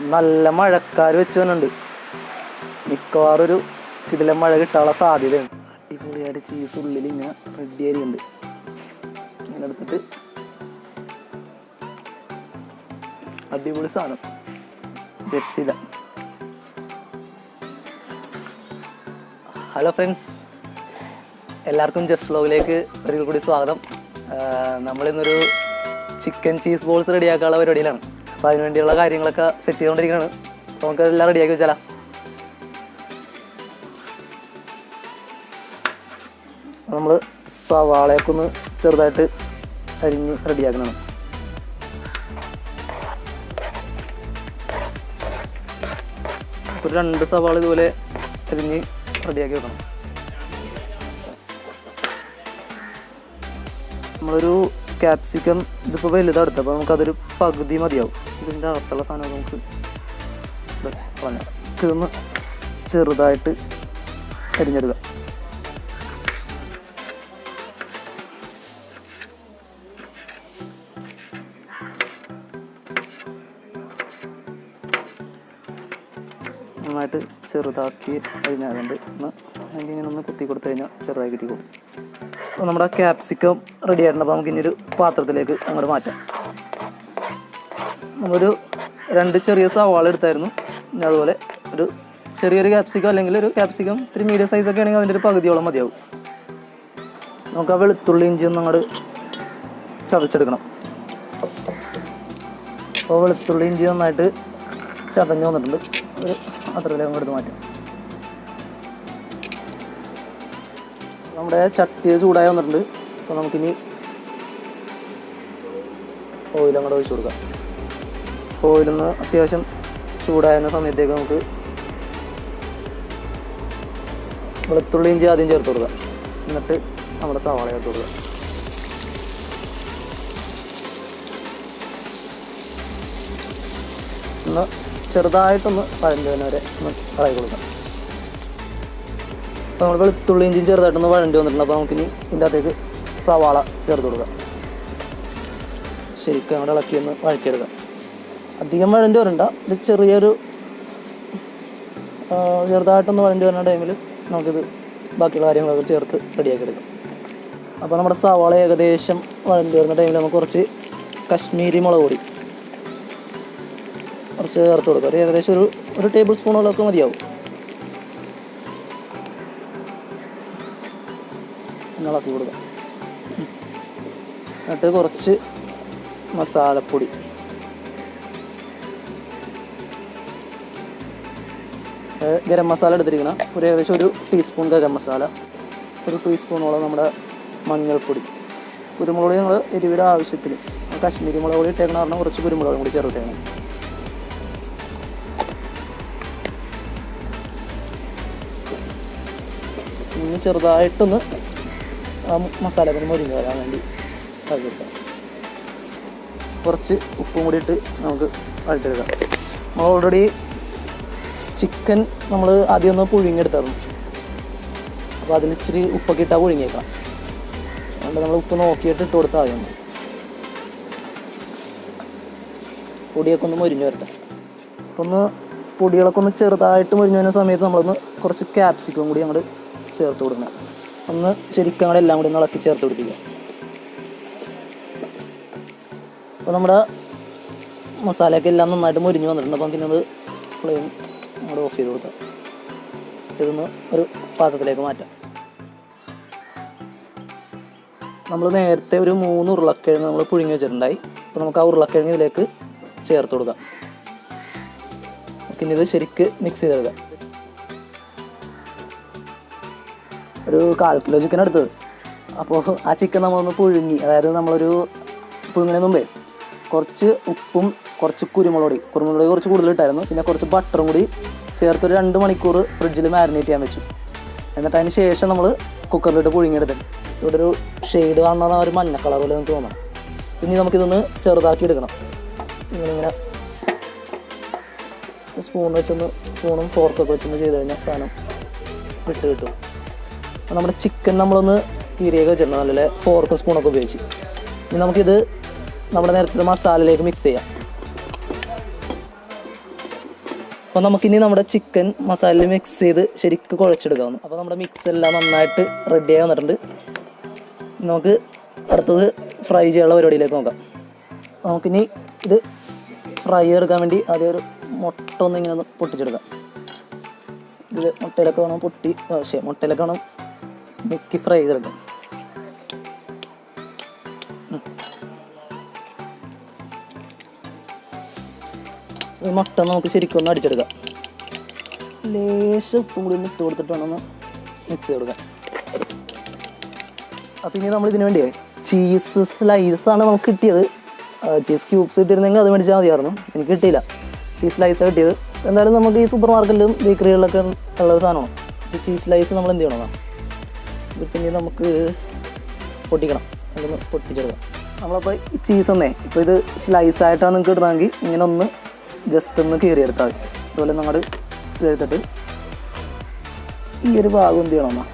നല്ല മഴക്കാർ വെച്ച് വന്നുണ്ട്. മിക്കവാറും ഒരു കിടിലൻ മഴ കിട്ടാനുള്ള സാധ്യതയാണ്. അടിപൊളിയായിട്ട് ചീസ് ഉള്ളിൽ ഇങ്ങനെ റെഡി ആയിരിക്കുന്നുണ്ട്. ഇങ്ങനെ എടുത്തിട്ട് അടിപൊളി സാധനം, രക്ഷില്ല. ഹലോ ഫ്രണ്ട്സ്, എല്ലാവർക്കും ജസ്റ്റ് വ്ലോഗിലേക്ക് ഒരിക്കൽ കൂടി സ്വാഗതം. നമ്മളിന്നൊരു ചിക്കൻ ചീസ് ബോൾസ് റെഡിയാക്കാനുള്ള പരിപാടിയിലാണ്. അപ്പോൾ അതിനുവേണ്ടിയുള്ള കാര്യങ്ങളൊക്കെ സെറ്റ് ചെയ്തുകൊണ്ടിരിക്കുകയാണ്. അപ്പോൾ നമുക്കതെല്ലാം റെഡിയാക്കി വെച്ചാലോ. നമ്മൾ സവാളയൊക്കെ ഒന്ന് ചെറുതായിട്ട് അരിഞ്ഞ് റെഡിയാക്കണം. ഒരു 2 സവാള ഇതുപോലെ അരിഞ്ഞ് റെഡിയാക്കി വെക്കണം. നമ്മളൊരു ക്യാപ്സിക്കം ഇതിപ്പോൾ വലുതെടുത്ത്, അപ്പോൾ നമുക്കതൊരു പകുതി മതിയാവും. ഇതിൻ്റെ അകത്തുള്ള സാധനം നമുക്ക് കളഞ്ഞാൽ ഇതൊന്ന് ചെറുതായിട്ട് അരിഞ്ഞെടുക്കാം. നന്നായിട്ട് ചെറുതാക്കി അരിഞ്ഞാകുന്നുണ്ട്. ഇങ്ങനെ ഒന്ന് കുത്തി കൊടുത്തു കഴിഞ്ഞാൽ ചെറുതായി കിട്ടിക്കോളും. അപ്പോൾ നമ്മുടെ ക്യാപ്സിക്കം റെഡി ആയിട്ടുണ്ട്. അപ്പോൾ നമുക്ക് ഇനിയൊരു പാത്രത്തിലേക്ക് അങ്ങോട്ട് മാറ്റാം. നമ്മളൊരു 2 ചെറിയ സവാള എടുത്തായിരുന്നു. പിന്നെ അതുപോലെ ഒരു ചെറിയൊരു ക്യാപ്സിക്കം, അല്ലെങ്കിൽ ഒരു ക്യാപ്സിക്കം ഇത്തിരി മീഡിയം സൈസൊക്കെ ആണെങ്കിൽ അതിൻ്റെ ഒരു പകുതിയോളം മതിയാവും. നമുക്ക് ആ വെളുത്തുള്ളി ഇഞ്ചി ഒന്ന് അങ്ങോട്ട് ചതച്ചെടുക്കണം. അപ്പോൾ വെളുത്തുള്ളി ഇഞ്ചി നന്നായിട്ട് ചതഞ്ഞ് വന്നിട്ടുണ്ട്. ഒരു പാത്രത്തിലേക്ക് അങ്ങോട്ട് മാറ്റാം. നമ്മുടെ ചട്ടി ചൂടായി വന്നിട്ടുണ്ട്. അപ്പോൾ നമുക്കിനി ഓയിൽ അങ്ങോട്ട് ഒഴിച്ചു കൊടുക്കാം. ഓയിലൊന്ന് അത്യാവശ്യം ചൂടായ സമയത്തേക്ക് നമുക്ക് വെളുത്തുള്ളി ഇഞ്ചി ആദ്യം ചേർത്ത് കൊടുക്കാം. എന്നിട്ട് നമ്മുടെ സവാള ചേർത്ത് കൊടുക്കാം. ഒന്ന് ചെറുതായിട്ടൊന്ന് വഴഞ്ഞതിന് വരെ ഒന്ന് ഇളകി കൊടുക്കാം. അപ്പോൾ നമ്മൾ വെളുത്തുള്ളി ഇഞ്ചിയും ചെറുതായിട്ടൊന്ന് വഴണ്ടി വന്നിട്ടുണ്ട്. അപ്പോൾ നമുക്കിനി ഇതിൻ്റെ അകത്തേക്ക് സവാള ചേർത്ത് കൊടുക്കാം. ശരിക്കും അങ്ങോട്ട് ഇളക്കിയൊന്ന് വഴറ്റിയെടുക്കാം. അധികം വഴണ്ടി വരണ്ട, ഒരു ചെറിയൊരു ചെറുതായിട്ടൊന്ന് വഴണ്ടി വരുന്ന ടൈമിൽ നമുക്കിത് ബാക്കിയുള്ള കാര്യങ്ങളൊക്കെ ചേർത്ത് റെഡിയാക്കി എടുക്കാം. അപ്പോൾ നമ്മുടെ സവാള ഏകദേശം വഴണ്ടി വരുന്ന ടൈമിൽ നമുക്ക് കുറച്ച് കശ്മീരി മുളക് പൊടി കുറച്ച് ചേർത്ത് കൊടുക്കുക. ഏകദേശം ഒരു ടേബിൾ സ്പൂണോളൊക്കെ മതിയാവും. ഇളക്കി കൊടുക്കാം. എന്നിട്ട് കുറച്ച് മസാലപ്പൊടി, ഗരം മസാല എടുത്തിരിക്കണം. ഏകദേശം ഒരു ടീസ്പൂൺ ഗരം മസാല, ഒരു ടീസ്പൂണോളം നമ്മുടെ മഞ്ഞൾപ്പൊടി, കുരുമുളക് പൊടി നമ്മൾ എരിവിടെ ആവശ്യത്തിന്. കശ്മീരി മുളക് പൊടി ഇട്ടേക്കണം പറഞ്ഞാൽ കുറച്ച് കുരുമുളകും കൂടി ചേർത്തേക്കണം. ഇനി ചെറുതായിട്ടൊന്ന് ആ മസാലയൊക്കെ മൊരിഞ്ഞ് വരാൻ വേണ്ടി വഴറ്റിയെടുക്കാം. കുറച്ച് ഉപ്പും കൂടി ഇട്ട് നമുക്ക് വഴറ്റിയെടുക്കാം. നമ്മൾ ഓൾറെഡി ചിക്കൻ നമ്മൾ ആദ്യം ഒന്ന് പുഴുങ്ങിയെടുത്തായിരുന്നു. അപ്പോൾ അതിൽ ഇച്ചിരി ഉപ്പൊക്കെ ഇട്ടാൽ പുഴുങ്ങിയേക്കാം. അതുകൊണ്ട് നമ്മൾ ഉപ്പ് നോക്കിയിട്ട് ഇട്ട് കൊടുത്താൽ ആദ്യം പൊടിയൊക്കെ ഒന്ന് മൊരിഞ്ഞ് വരട്ടെ. അപ്പോൾ ഒന്ന് പൊടികളൊക്കെ ഒന്ന് ചെറുതായിട്ട് മൊരിഞ്ഞ് വരുന്ന സമയത്ത് നമ്മളൊന്ന് കുറച്ച് ക്യാപ്സിക്കം കൂടി അങ്ങോട്ട് ചേർത്ത് കൊടുക്കണം. ഒന്ന് ശരിക്കും അങ്ങോട്ട് എല്ലാം കൂടി ഒന്ന് ഇളക്കി ചേർത്ത് കൊടുക്കുക. അപ്പോൾ നമ്മുടെ മസാലയൊക്കെ എല്ലാം നന്നായിട്ട് മുരിഞ്ഞ് വന്നിട്ടുണ്ട്. അപ്പം പിന്നെ അത് ഫ്ലെയിം അങ്ങോട്ട് ഓഫ് ചെയ്ത് കൊടുക്കാം. ഇതൊന്ന് ഒരു പാത്രത്തിലേക്ക് മാറ്റാം. നമ്മൾ നേരത്തെ ഒരു 3 ഉരുളക്കിഴങ്ങ് നമ്മൾ പുഴുങ്ങി വെച്ചിട്ടുണ്ടായി. അപ്പോൾ നമുക്ക് ആ ഉരുളക്കിഴങ്ങ് ഇതിലേക്ക് ചേർത്ത് കൊടുക്കാം. നമുക്കിനി ഇത് ശരിക്ക് മിക്സ് ചെയ്തെടുക്കാം. ഒരു 1/4 കിലോ ചിക്കൻ എടുത്തത്. അപ്പോൾ ആ ചിക്കൻ നമ്മളൊന്ന് പുഴുങ്ങി, അതായത് നമ്മളൊരു പുഴുങ്ങുന്നതിന് മുമ്പേ കുറച്ച് ഉപ്പും കുറച്ച് കുരുമുളക് പൊടി കുറച്ച് കൂടുതലിട്ടായിരുന്നു. പിന്നെ കുറച്ച് ബട്ടറും കൂടി ചേർത്തൊരു 2 മണിക്കൂർ ഫ്രിഡ്ജിൽ മാരിനേറ്റ് ചെയ്യാൻ വെച്ചു. എന്നിട്ട് അതിന് ശേഷം നമ്മൾ കുക്കറിലിട്ട് പുഴുങ്ങിയെടുത്തിട്ട് ഇവിടെ ഒരു ഷെയ്ഡ് കാണുന്ന ഒരു മഞ്ഞ കളർ പോലെ നമുക്ക് തോന്നണം. പിന്നെ നമുക്കിതൊന്ന് ചെറുതാക്കി എടുക്കണം. ഇങ്ങനെ സ്പൂണും ഫോർക്കൊക്കെ വെച്ചൊന്ന് ചെയ്ത് കഴിഞ്ഞാൽ സാധനം വിട്ട് കിട്ടും. നമ്മുടെ ചിക്കൻ നമ്മളൊന്ന് കീറിയൊക്കെ വെച്ചിട്ടുണ്ട്, നല്ല ഫോർക്കും സ്പൂണൊക്കെ ഉപയോഗിച്ച്. ഇനി നമുക്കിത് നമ്മുടെ നേരത്തെ മസാലയിലേക്ക് മിക്സ് ചെയ്യാം. അപ്പോൾ നമുക്കിനി നമ്മുടെ ചിക്കൻ മസാലയിൽ മിക്സ് ചെയ്ത് ശരിക്കും കുഴച്ചെടുക്കാവുന്നു. അപ്പോൾ നമ്മുടെ മിക്സ് എല്ലാം നന്നായിട്ട് റെഡിയായി വന്നിട്ടുണ്ട്. നമുക്ക് അടുത്തത് ഫ്രൈ ചെയ്യാനുള്ള പരിപാടിയിലേക്ക് നോക്കാം. നമുക്കിനി ഇത് ഫ്രൈ എടുക്കാൻ വേണ്ടി ആദ്യം ഒരു മുട്ട ഒന്ന് ഇങ്ങനെ ഒന്ന് പൊട്ടിച്ചെടുക്കാം. ഇതിൽ മുട്ടയിലൊക്കെ വേണം മുട്ടയിലൊക്കെ വേണം മുക്കി ഫ്രൈ ചെയ്തെടുക്കാം. ഈ മുട്ട നമുക്ക് ശരിക്കും ഒന്ന് അടിച്ചെടുക്കാം. ലേശം ഉപ്പും കൂടി ഒന്ന് ഇട്ട് കൊടുത്തിട്ട് വേണം ഒന്ന് മിക്സ് ചെയ്ത് കൊടുക്കാം. അപ്പം ഇനി നമ്മൾ ഇതിന് വേണ്ടിയേ ചീസ് സ്ലൈസാണ് നമുക്ക് കിട്ടിയത്. ചീസ് ക്യൂബ്സ് കിട്ടിയിരുന്നെങ്കിൽ അത് മേടിച്ചാൽ മതിയായിരുന്നു. എനിക്ക് കിട്ടിയില്ല, ചീസ് സ്ലൈസാണ് കിട്ടിയത്. എന്തായാലും നമുക്ക് ഈ സൂപ്പർ മാർക്കറ്റിലും ബേക്കറികളിലൊക്കെ ഉള്ളൊരു സാധനമാണ്. ഈ ചീസ് സ്ലൈസ് നമ്മൾ എന്ത് ചെയ്യണം, ഇത് പിന്നെ നമുക്ക് പൊട്ടിക്കണം, അതൊന്ന് പൊട്ടിച്ചെടുക്കാം. നമ്മളപ്പോൾ ഈ ചീസ് ഒന്നേ ഇപ്പോൾ ഇത് സ്ലൈസായിട്ടാണ് നിങ്ങൾക്ക് ഇടുന്നതെങ്കിൽ ഇങ്ങനെ ഒന്ന് ജസ്റ്റ് ഒന്ന് കീറിയെടുത്താൽ മതി. അതുപോലെ നമ്മൾ ഇതെടുത്തിട്ട് ഈ ഒരു ഭാഗം എന്ത് ചെയ്യണം,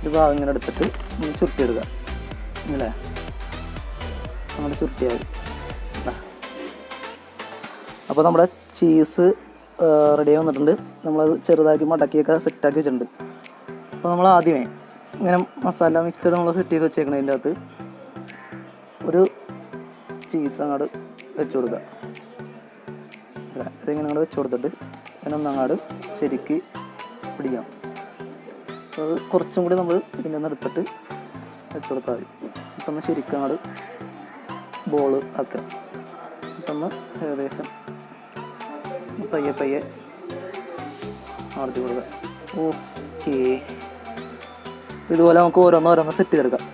ഒരു ഭാഗം ഇങ്ങനെ എടുത്തിട്ട് ഒന്ന് ചുരുട്ടിയെടുക്കുക. അല്ലേ, നമ്മൾ ചുരുട്ടിയാൽ മതി. അപ്പോൾ നമ്മുടെ ചീസ് റെഡിയായി വന്നിട്ടുണ്ട്. നമ്മളത് ചെറുതാക്കി മടക്കിയൊക്കെ സെറ്റാക്കി വെച്ചിട്ടുണ്ട്. അപ്പോൾ നമ്മൾ ആദ്യമേ ഇങ്ങനെ മസാല മിക്സഡ് നമ്മൾ സെറ്റ് ചെയ്ത് വെച്ചേക്കണതിൻ്റെ അകത്ത് ഒരു ചീസ് അങ്ങോട്ട് വെച്ച് കൊടുക്കുക. ഇതിങ്ങനെ അങ്ങോട്ട് വെച്ച് കൊടുത്തിട്ട് അതിനൊന്ന് അങ്ങോട്ട് ശരിക്ക് പിടിക്കാം. അത് കുറച്ചും കൂടി നമ്മൾ ഇതിൻ്റെ ഒന്ന് എടുത്തിട്ട് വെച്ച് കൊടുത്താൽ മതി. ഇട്ടൊന്ന് ശരിക്കും അങ്ങോട്ട് ബോള് ആക്കുക. ഇട്ടൊന്ന് ഏകദേശം പയ്യെ അമർത്തി കൊടുക്കുക. ഓക്കെ, ഇതുപോലെ നമുക്ക് ഓരോന്ന് സെറ്റ് ചെയ്തെടുക്കാം.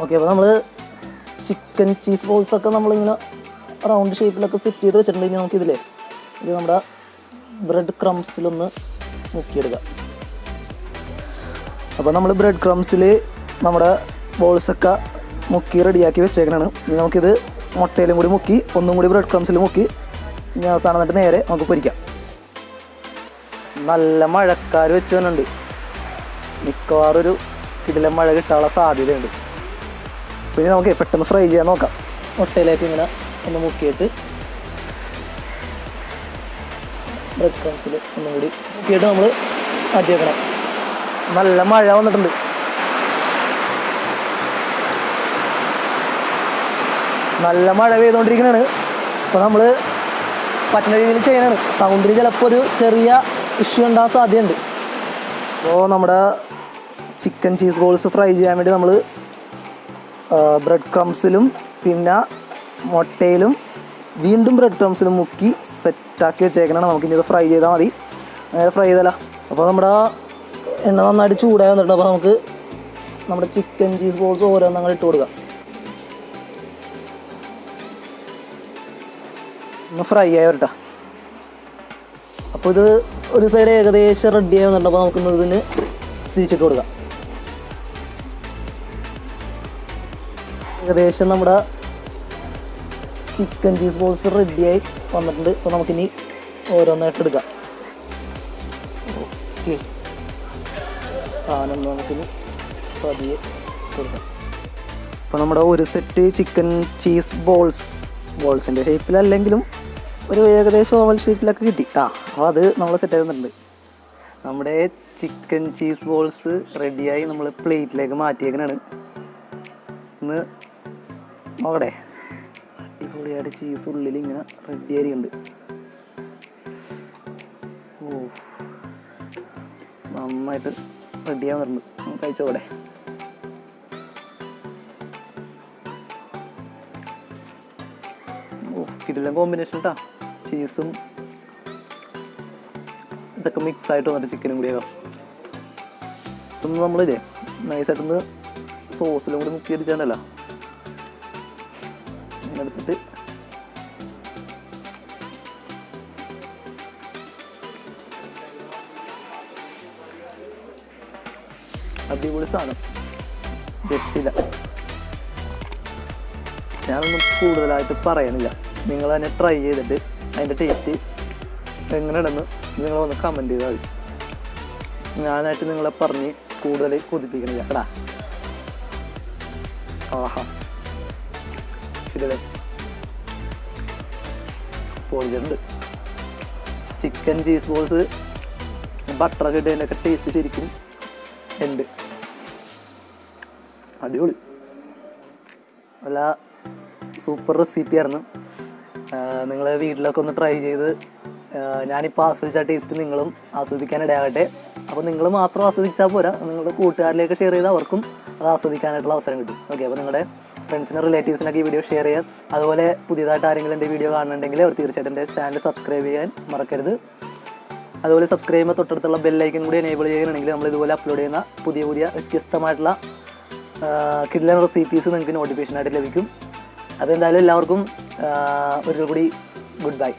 ഓക്കെ, അപ്പോൾ നമ്മൾ ചിക്കൻ ചീസ് ബോൾസൊക്കെ നമ്മളിങ്ങനെ റൗണ്ട് ഷേപ്പിലൊക്കെ സെറ്റ് ചെയ്ത് വെച്ചിട്ടുണ്ടെങ്കിൽ നമുക്കിതില്ലേ ഇത് നമ്മുടെ ബ്രെഡ് ക്രംസിലൊന്ന് മുക്കിയെടുക്കാം. അപ്പോൾ നമ്മൾ ബ്രെഡ് ക്രംസിൽ നമ്മുടെ ബോൾസൊക്കെ മുക്കി റെഡിയാക്കി വെച്ചേക്കണാണ്. ഇനി നമുക്കിത് മുട്ടയിലും കൂടി മുക്കി ഒന്നും കൂടി ബ്രെഡ് ക്രംസിൽ മുക്കി ഇനി അവസാനം എന്നിട്ട് നേരെ നമുക്ക് പൊരിക്കാം. നല്ല മഴക്കാർ വെച്ച് വന്നുണ്ട്. മിക്കവാറും ഒരു കിടിലൻ മഴ കിട്ടാനുള്ള സാധ്യതയുണ്ട്. പിന്നെ നമുക്ക് പെട്ടെന്ന് ഫ്രൈ ചെയ്യാൻ നോക്കാം. മുട്ടയിലേക്ക് ഇങ്ങനെ ഒന്ന് മുക്കിയിട്ട് ബ്രെഡ് ക്രംസിൽ ഒന്നും കൂടി മുക്കിയിട്ട് നമ്മൾ മാറ്റി വെക്കണം. നല്ല മഴ വന്നിട്ടുണ്ട്. നല്ല മഴ പെയ്തുകൊണ്ടിരിക്കുന്നതാണ്. അപ്പോൾ നമ്മൾ പറ്റുന്ന രീതിയിൽ ചെയ്യണതാണ്. സൗണ്ടിൽ ചിലപ്പോൾ ഒരു ചെറിയ ഇഷ്യൂ ഉണ്ടാകാൻ സാധ്യതയുണ്ട്. അപ്പോൾ നമ്മുടെ ചിക്കൻ ചീസ് ബോൾസ് ഫ്രൈ ചെയ്യാൻ വേണ്ടി നമ്മൾ ബ്രെഡ് ക്രംസിലും പിന്നെ മുട്ടയിലും വീണ്ടും ബ്രെഡ് ക്രംസിലും മുക്കി സെറ്റാക്കി വെച്ചേക്കണതാണ്. നമുക്കിനി ഇത് ഫ്രൈ ചെയ്താൽ മതി. നേരെ ഫ്രൈ ചെയ്തല്ല. അപ്പോൾ നമ്മുടെ എണ്ണ നന്നായിട്ട് ചൂടായി വന്നിട്ടുണ്ട്. അപ്പോൾ നമുക്ക് നമ്മുടെ ചിക്കൻ ചീസ് ബോൾസ് ഓരോന്നങ്ങൾ ഇട്ട് കൊടുക്കാം. ഒന്ന് ഫ്രൈ ആയി വരട്ടെ. അപ്പോൾ ഇത് ഒരു സൈഡ് ഏകദേശം റെഡി ആയി വന്നിട്ടുണ്ട്. അപ്പോൾ നമുക്കിന്ന് ഇതിന് തിരിച്ചിട്ട് കൊടുക്കാം. ഏകദേശം നമ്മുടെ ചിക്കൻ ചീസ് ബോൾസ് റെഡിയായി വന്നിട്ടുണ്ട്. അപ്പോൾ നമുക്കിനി ഓരോന്നായിട്ട് എടുക്കാം. ഓക്കെ, സാധനം നമുക്കിനി പതിയെ കൊടുക്കാം. അപ്പോൾ നമ്മുടെ ഒരു സെറ്റ് ചിക്കൻ ചീസ് ബോൾസിൻ്റെ ഷേപ്പിലല്ലെങ്കിലും ഒരു ഏകദേശം ഓവൽ ഷേപ്പിലൊക്കെ കിട്ടി. അപ്പോൾ അത് നമ്മൾ സെറ്റ് ചെയ്തിട്ടുണ്ട്. നമ്മുടെ ചിക്കൻ ചീസ് ബോൾസ് റെഡിയായി നമ്മൾ പ്ലേറ്റിലേക്ക് മാറ്റിയേക്കണാണ്. ഇന്ന് നോക്കട്ടെ, അടിപൊളിയായിട്ട് ചീസ് ഉള്ളിൽ ഇങ്ങനെ റെഡിയായിട്ടുണ്ട്. ഓ, നന്നായിട്ട് റെഡിയാവുന്നുണ്ട്. കഴിച്ചോടെ. ഓ, കിടിലൻ കോമ്പിനേഷൻ കേട്ടോ. ചീസും ഇതൊക്കെ മിക്സ് ആയിട്ട് വന്നിട്ട് ചിക്കനും കൂടിയാകാം. ഇതൊന്ന് നമ്മളില്ലേ നൈസായിട്ടൊന്ന് സോസിലും കൂടി മുക്കി അടിച്ചാണ്ടല്ലോ ഇങ്ങനെ എടുത്തിട്ട് അടിപൊളി സാധനം, രക്ഷയില്ല. ഞാനൊന്നും കൂടുതലായിട്ട് പറയണില്ല. നിങ്ങൾ തന്നെ ട്രൈ ചെയ്തിട്ട് അതിൻ്റെ ടേസ്റ്റ് എങ്ങനെയാണെന്ന് നിങ്ങൾ വന്ന് കമൻറ്റ് ചെയ്താൽ മതി. ഞാനായിട്ട് നിങ്ങളെ പറഞ്ഞ് കൂടുതൽ കൊതിപ്പിക്കണില്ല എടാ. ആഹാ, ശരിയല്ലേ, പൊളിച്ചിട്ടുണ്ട്. ചിക്കൻ ചീസ് ബോൾസ് ബട്ടറൊക്കെ ഇട്ടതിൻ്റെയൊക്കെ ടേസ്റ്റ് ശരിക്കും ഉണ്ട്. അടിപൊളി, നല്ല സൂപ്പർ റെസിപ്പിയായിരുന്നു. നിങ്ങൾ വീട്ടിലൊക്കെ ഒന്ന് ട്രൈ ചെയ്ത് ഞാനിപ്പോൾ ആസ്വദിച്ച ടേസ്റ്റ് നിങ്ങളും ആസ്വദിക്കാനിടയാകട്ടെ. അപ്പോൾ നിങ്ങൾ മാത്രം ആസ്വദിച്ചാൽ പോരാ, നിങ്ങളുടെ കൂട്ടുകാരിലേക്ക് ഷെയർ ചെയ്താൽ അവർക്കും അത് ആസ്വദിക്കാനായിട്ടുള്ള അവസരം കിട്ടും. ഓക്കെ, അപ്പോൾ നിങ്ങളുടെ ഫ്രണ്ട്സിനും റിലേറ്റീവ്സിനൊക്കെ ഈ വീഡിയോ ഷെയർ ചെയ്യാം. അതുപോലെ പുതിയതായിട്ട് ആരെങ്കിലും എൻ്റെ വീഡിയോ കാണുന്നുണ്ടെങ്കിൽ അവർ തീർച്ചയായിട്ടും എൻ്റെ ചാനൽ സബ്സ്ക്രൈബ് ചെയ്യാൻ മറക്കരുത്. അതുപോലെ സബ്സ്ക്രൈബ് ചെയ്യുമ്പോൾ തൊട്ടടുത്തുള്ള ബെല്ലൈക്കൻ കൂടി എനേബിൾ ചെയ്യുകയാണെങ്കിൽ നമ്മൾ ഇതുപോലെ അപ്ലോഡ് ചെയ്യുന്ന പുതിയ വ്യത്യസ്തമായിട്ടുള്ള കിഡ്ലൻ റെസിപ്പീസ് നിങ്ങൾക്ക് നോട്ടിഫിക്കേഷനായിട്ട് ലഭിക്കും. അപ്പോൾ എന്തായാലും എല്ലാവർക്കും ഒരിക്കൽ കൂടി ഗുഡ് ബൈ.